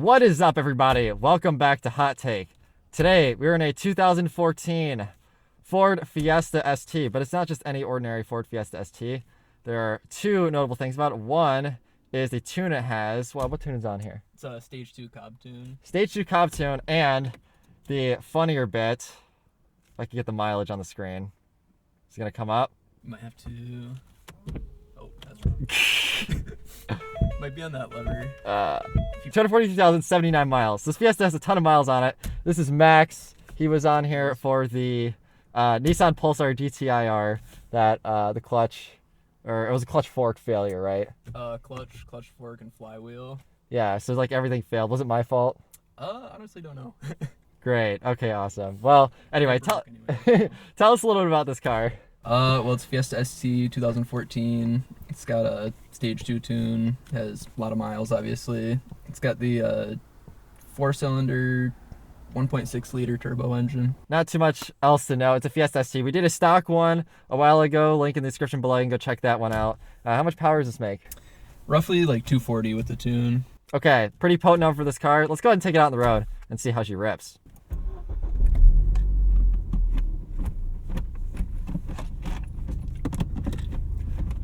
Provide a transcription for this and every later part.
What is up, everybody? Welcome back to Hot Take. Today, we're in a 2014 Ford Fiesta ST, but it's not just any ordinary Ford Fiesta ST. There are two notable things about it. One is the tune it has. Well, what tune is on here? It's a Stage 2 Cobb tune. Stage 2 Cobb tune, and the funnier bit, if I can get the mileage on the screen, it's going to come up. You might have to... Oh, that's wrong. Might be on that lever. 242,079 miles. This Fiesta has a ton of miles on it. This is Max. He was on here for the Nissan Pulsar GTIR that the clutch, or it was a clutch fork failure, right? Clutch fork and flywheel. Yeah, so like everything failed. Was it my fault? Honestly don't know. Great. Okay, awesome. Well, anyway, tell us a little bit about this car. Well, it's Fiesta ST 2014. It's got a Stage 2 tune. Has a lot of miles, obviously. It's got the 4-cylinder, 1.6 liter turbo engine. Not too much else to know. It's a Fiesta ST. We did a stock one a while ago. Link in the description below. You can go check that one out. How much power does this make? Roughly like 240 with the tune. Okay, pretty potent number for this car. Let's go ahead and take it out on the road and see how she rips.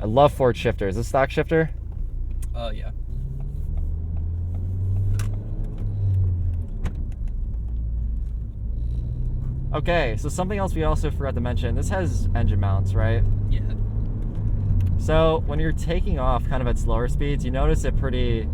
I love Ford shifter. Is this stock shifter? Yeah. Okay, so something else we also forgot to mention. This has engine mounts, right? Yeah. So when you're taking off kind of at slower speeds, you notice it pretty...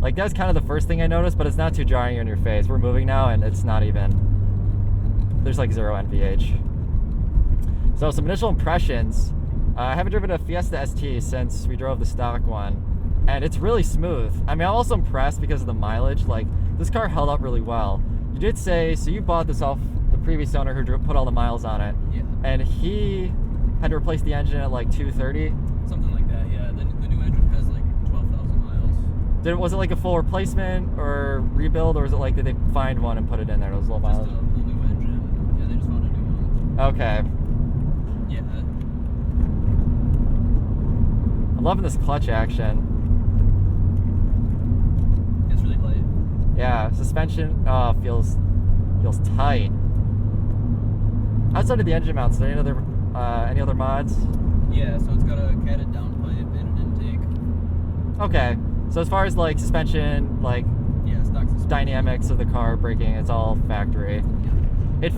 Like, that's kind of the first thing I noticed, but it's not too jarring in your face. We're moving now, and it's not even... There's like 0 NVH. So some initial impressions. I haven't driven a Fiesta ST since we drove the stock one, and it's really smooth. I mean, I'm also impressed because of the mileage. Like, this car held up really well. You did say, so you bought this off the previous owner who put all the miles on it. Yeah. And he had to replace the engine at like 230. Something like that, yeah. The new engine has like 12,000 miles. Was it like a full replacement or rebuild, or was it like, did they find one and put it in there? It was low mileage. Just a whole new engine. Yeah, they just found a new one. Okay. Yeah. I'm loving this clutch action. It's really light. Yeah, suspension feels tight. Outside of the engine mounts, are there any other mods? Yeah, so it's got a catted downpipe and an intake. Okay, so as far as like suspension, like Yeah, stock suspension. dynamics of the car, braking, it's all factory. Yeah. I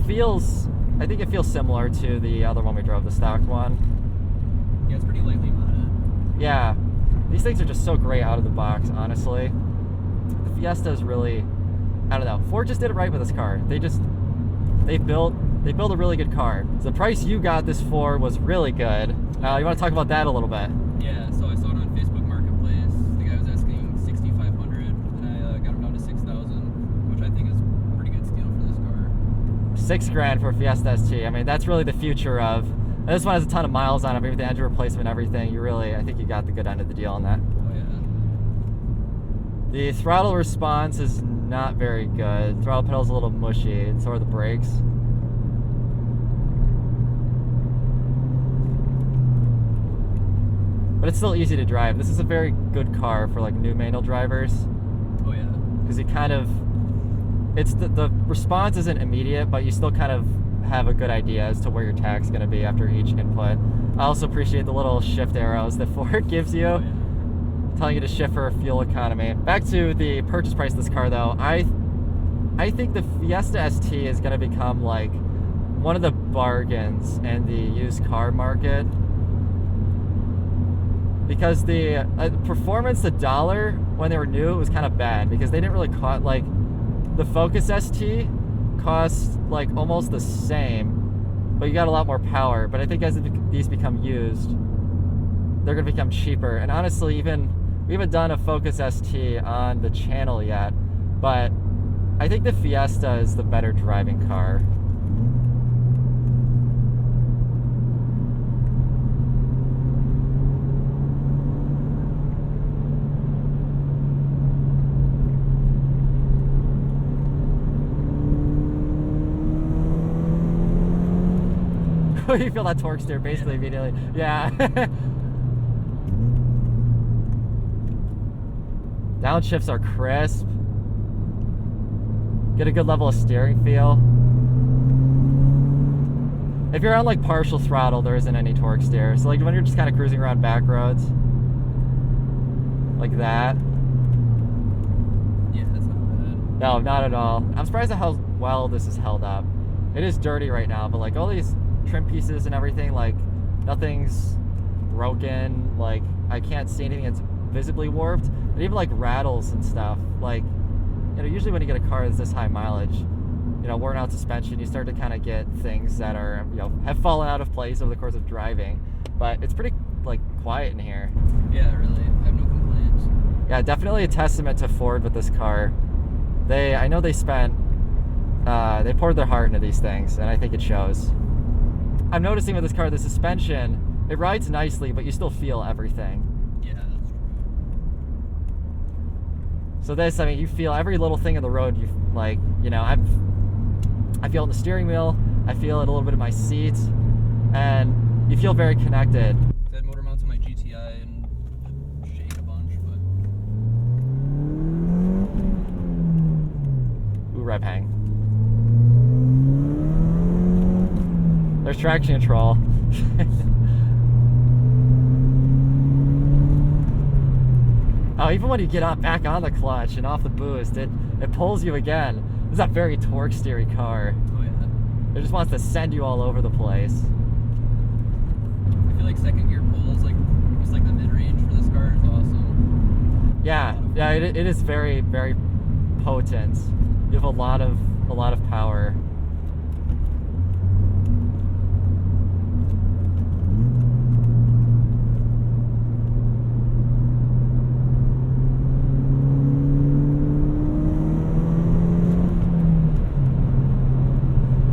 think it feels similar to the other one we drove, the stock one. Yeah, it's pretty lightly modded. Yeah, these things are just so great out of the box, honestly. The Fiesta is really, I don't know. Ford just did it right with this car. They built a really good car. So the price you got this for was really good. You want to talk about that a little bit? Yeah, so I saw it on Facebook Marketplace. The guy was asking $6,500, and I got him down to $6,000, which I think is a pretty good steal for this car. $6,000 for a Fiesta ST. I mean, that's really the future of. And this one has a ton of miles on it, with the engine replacement, everything. I think you got the good end of the deal on that. Oh yeah. The throttle response is not very good. Throttle pedal's a little mushy, and so are the brakes. But it's still easy to drive. This is a very good car for like new manual drivers. Oh yeah. Because you kind of, it's the response isn't immediate, but you still kind of have a good idea as to where your tach's going to be after each input. I also appreciate the little shift arrows that Ford gives you, Oh, yeah. telling you to shift for fuel economy. Back to the purchase price of this car, though. I think the Fiesta ST is going to become like one of the bargains in the used car market. Because the performance, the dollar, when they were new, it was kind of bad because they didn't really cost, like, the Focus ST costs like almost the same, but you got a lot more power. But I think as these become used, they're going to become cheaper. And honestly, we haven't done a Focus ST on the channel yet, but I think the Fiesta is the better driving car. You feel that torque steer basically immediately. Yeah. Downshifts are crisp. Get a good level of steering feel. If you're on like partial throttle, there isn't any torque steer. So like when you're just kind of cruising around back roads, like that. Yeah, that's not bad. No, not at all. I'm surprised at how well this is held up. It is dirty right now, but like all these trim pieces and everything, like nothing's broken. Like I can't see anything that's visibly warped. And even like rattles and stuff. Like, you know, usually when you get a car that's this high mileage, you know, worn out suspension, you start to kind of get things that are, you know, have fallen out of place over the course of driving. But it's pretty like quiet in here. Yeah, really. I have no complaints. Yeah, definitely a testament to Ford with this car. I know they spent, they poured their heart into these things, and I think it shows. I'm noticing with this car, the suspension, it rides nicely, but you still feel everything. Yeah, that's true. So this, I mean, you feel every little thing in the road. You like, you know, I feel it in the steering wheel. I feel it a little bit in my seat, and you feel very connected. I had motor mounts on my GTI and shake a bunch, but Ooh, rev hang. There's traction control. Oh, even when you get back on the clutch and off the boost, it pulls you again. This is a very torque steery car. oh yeah. It just wants to send you all over the place. I feel like second gear pulls, like just like the mid range for this car is awesome. Yeah, it is very, very potent. You have a lot of power.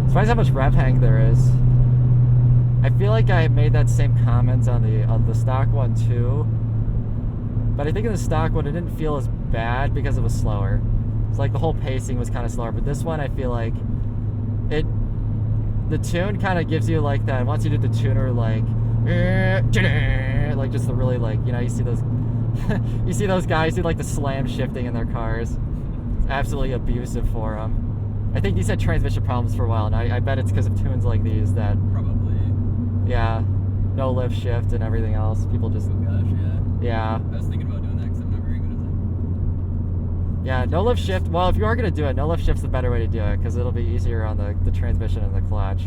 Surprised how much rev hang there is. I feel like I made that same comment on the stock one too, but I think in the stock one it didn't feel as bad because it was slower. It's like the whole pacing was kind of slower, but this one I feel like the tune kind of gives you like that. Once you do the tuner, like just the really, like, you know, you see those you see those guys who like the slam shifting in their cars. It's absolutely abusive for them. I think these had transmission problems for a while, and I bet it's because of tunes like these that Probably. yeah, no lift shift and everything else. People just Oh gosh, yeah. yeah. I was thinking about doing that because I'm not very good at Yeah, no lift shift. Well, if you are going to do it, no lift shift's the better way to do it because it'll be easier on the transmission and the clutch.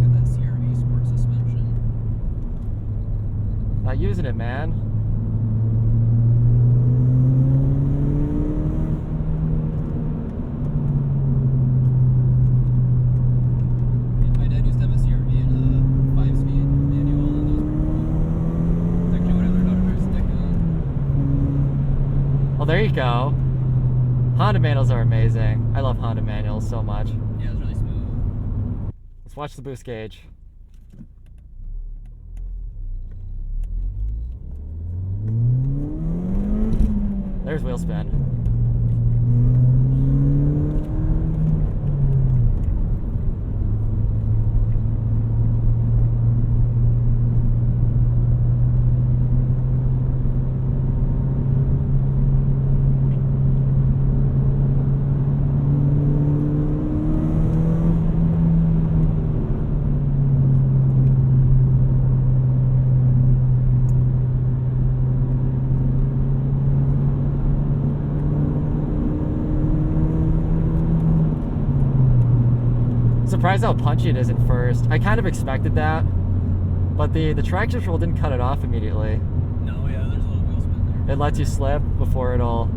Got that CRV sport suspension. Not using it, man. My dad used to have a CRV and a 5-speed manual, and those were cool. It's actually what I learned how to drive stick on. Well, there you go. Honda manuals are amazing. I love Honda manuals so much. Yeah, it's really smooth. Let's watch the boost gauge. There's wheel spin. Surprised how punchy it is at first. I kind of expected that, but the traction control didn't cut it off immediately. No, yeah, there's a little wheel spin there. It lets you slip before it'll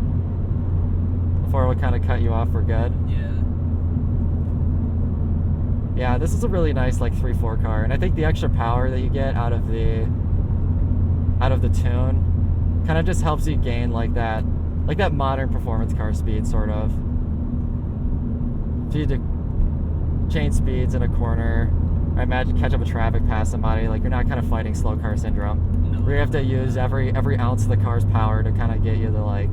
kind of cut you off for good. Yeah. Yeah, this is a really nice like 3.4 car, and I think the extra power that you get out of the tune kind of just helps you gain like that modern performance car speed sort of. If you had to change speeds in a corner, I imagine catch up a traffic past somebody, like you're not kind of fighting slow car syndrome. No. Where you have to use every ounce of the car's power to kind of get you to like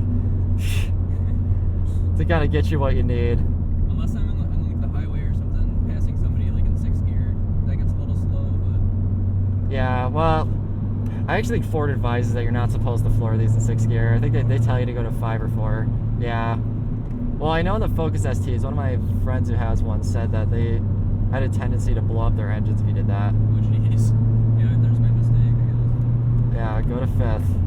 to kind of get you what you need. Unless I'm on like the highway or something, passing somebody like in 6th gear, that gets a little slow, but Yeah, well, I actually think Ford advises that you're not supposed to floor these in 6th gear. I think they tell you to go to 5 or 4. Yeah. Well, I know in the Focus STs, one of my friends who has one said that they had a tendency to blow up their engines if you did that. Oh, jeez. Yeah, there's my mistake, I guess. Yeah, go to 5th.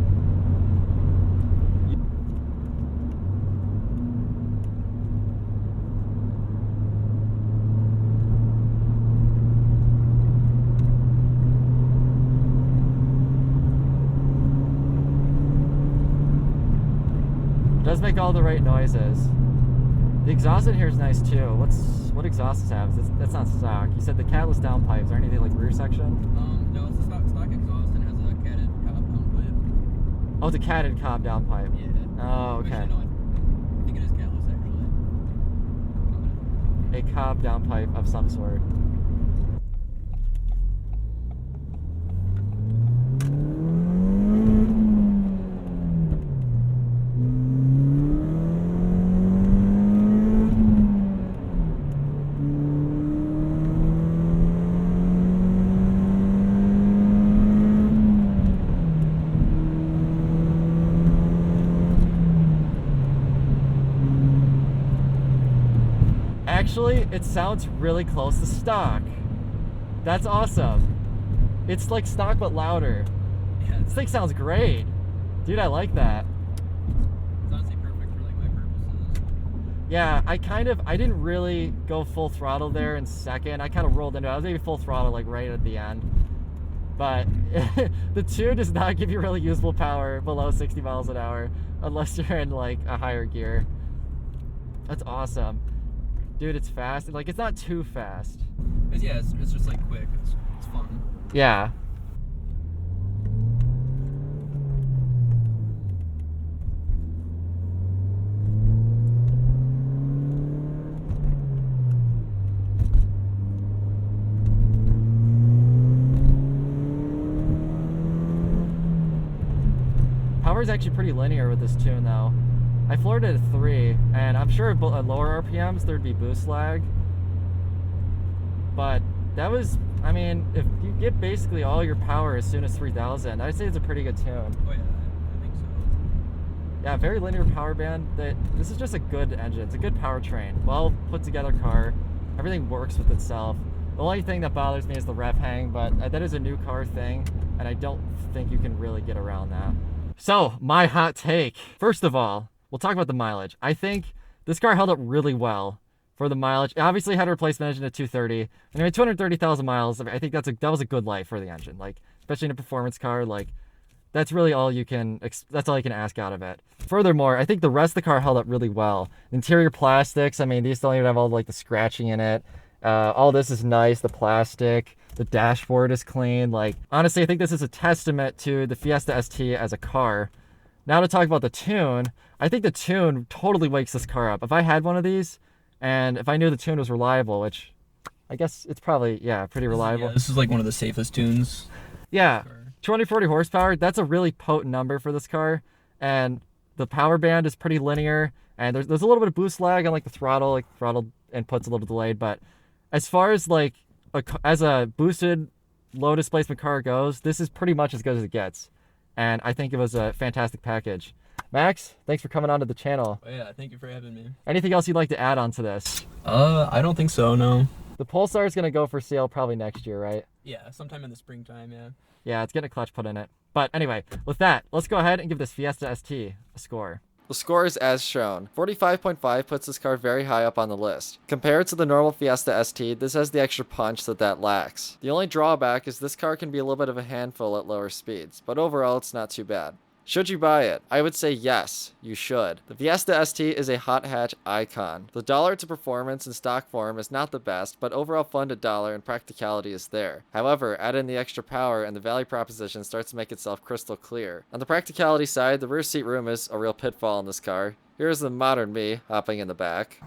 Does make all the right noises. The exhaust in here is nice too. What exhaust does it have? That's not stock. You said the catalyst downpipe. Is there anything like rear section? No, it's a stock exhaust and has a catted Cobb downpipe. Oh, it's a catted Cobb downpipe. Yeah. Oh, okay. Actually, no, I think it is catalyst actually. A Cobb downpipe of some sort. Actually, it sounds really close to stock. That's awesome. It's like stock but louder. Yeah, This thing sounds great. Dude, I like that. it's honestly perfect for like my purposes. Yeah, I didn't really go full throttle there in 2nd. I kind of rolled into it. I was maybe full throttle like right at the end. But the tune does not give you really usable power below 60 miles an hour unless you're in like a higher gear. That's awesome. Dude, it's fast. Like, it's not too fast. Yeah, it's just like quick. It's fun. Yeah. Power is actually pretty linear with this tune, though. I floored it at 3, and I'm sure at lower RPMs there'd be boost lag. But that was, I mean, if you get basically all your power as soon as 3,000, I'd say it's a pretty good tune. Oh yeah, I think so. Yeah, very linear power band. This is just a good engine. It's a good powertrain. Well put together car. Everything works with itself. The only thing that bothers me is the rev hang, but that is a new car thing, and I don't think you can really get around that. So, my hot take. First of all, we'll talk about the mileage. I think this car held up really well for the mileage. It obviously had a replacement engine at 230. And I mean, 230,000 miles. I think that was a good life for the engine. Like, especially in a performance car, like that's really all you can. That's all you can ask out of it. Furthermore, I think the rest of the car held up really well. Interior plastics. I mean, these don't even have all like the scratching in it. All this is nice. The plastic. The dashboard is clean. Like, honestly, I think this is a testament to the Fiesta ST as a car. Now to talk about the tune, I think the tune totally wakes this car up. If I had one of these, and if I knew the tune was reliable, which I guess it's probably, yeah, pretty reliable. Yeah, this is like one of the safest tunes. Yeah, 240 horsepower, that's a really potent number for this car. And the power band is pretty linear, and there's a little bit of boost lag on like the throttle, input's a little delayed, but as far as like, as a boosted low displacement car goes, this is pretty much as good as it gets. And I think it was a fantastic package. Max, thanks for coming onto the channel. Oh yeah, thank you for having me. Anything else you'd like to add on to this? I don't think so, no. The Pulsar is going to go for sale probably next year, right? Yeah, sometime in the springtime, yeah. Yeah, it's getting a clutch put in it. But anyway, with that, let's go ahead and give this Fiesta ST a score. The score is as shown. 45.5 puts this car very high up on the list. Compared to the normal Fiesta ST, this has the extra punch that lacks. The only drawback is this car can be a little bit of a handful at lower speeds, but overall it's not too bad. Should you buy it? I would say yes, you should. The Fiesta ST is a hot hatch icon. The dollar to performance in stock form is not the best, but overall fun to dollar and practicality is there. However, add in the extra power and the value proposition starts to make itself crystal clear. On the practicality side, the rear seat room is a real pitfall in this car. Here's the modern me hopping in the back.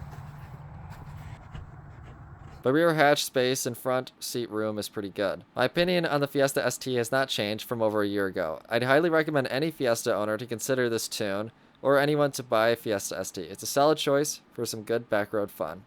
The rear hatch space and front seat room is pretty good. My opinion on the Fiesta ST has not changed from over a year ago. I'd highly recommend any Fiesta owner to consider this tune, or anyone to buy a Fiesta ST. It's a solid choice for some good backroad fun.